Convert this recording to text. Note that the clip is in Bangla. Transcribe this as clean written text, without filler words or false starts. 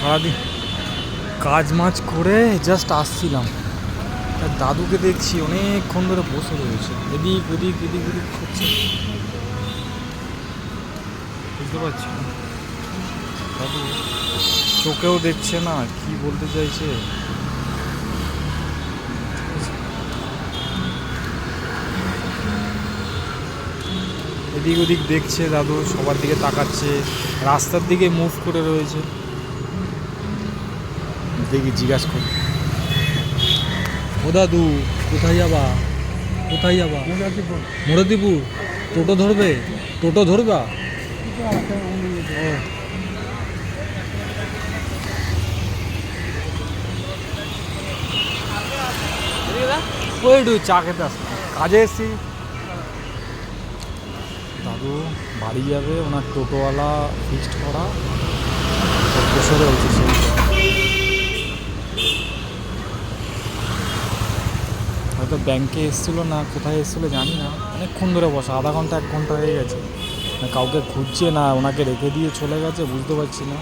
সারাদিন কাজ মাজ করে জাস্ট আসছিলাম, দাদুকে দেখছি অনেকক্ষণ ধরে বসে রয়েছে, এদিক ওদিক এদিক ওদিক করছে, বুঝতে পারছি না দাদু চোখেও দেখছে না কি বলতে চাইছে। এদিক ওদিক দেখছে দাদু, সবার দিকে তাকাচ্ছে, রাস্তার দিকে মুভ করে রয়েছে। দেখি জিজ্ঞাসা করি, ও দাদু কোথায় যাবা, কোথায় যাবা? মোরাদিপুর। টোটো ধরবে? টোটো ধরবা? ওই একটু চা খেতে আসলাম, কাজে এসছি। দাদু বাড়ি যাবে, ওনার টোটোওয়ালা ফিক্সড করা বসে রয়েছে। হয়তো ব্যাংকে এসেছিলো না কোথায় এসেছিলো জানি না, অনেকক্ষণ ধরে বসা, আধা ঘন্টা 1 ঘন্টা হয়ে গেছে, কাউকে খুঁজছে না ওনাকে রেখে দিয়ে চলে গেছে, বুঝতে পারছি না।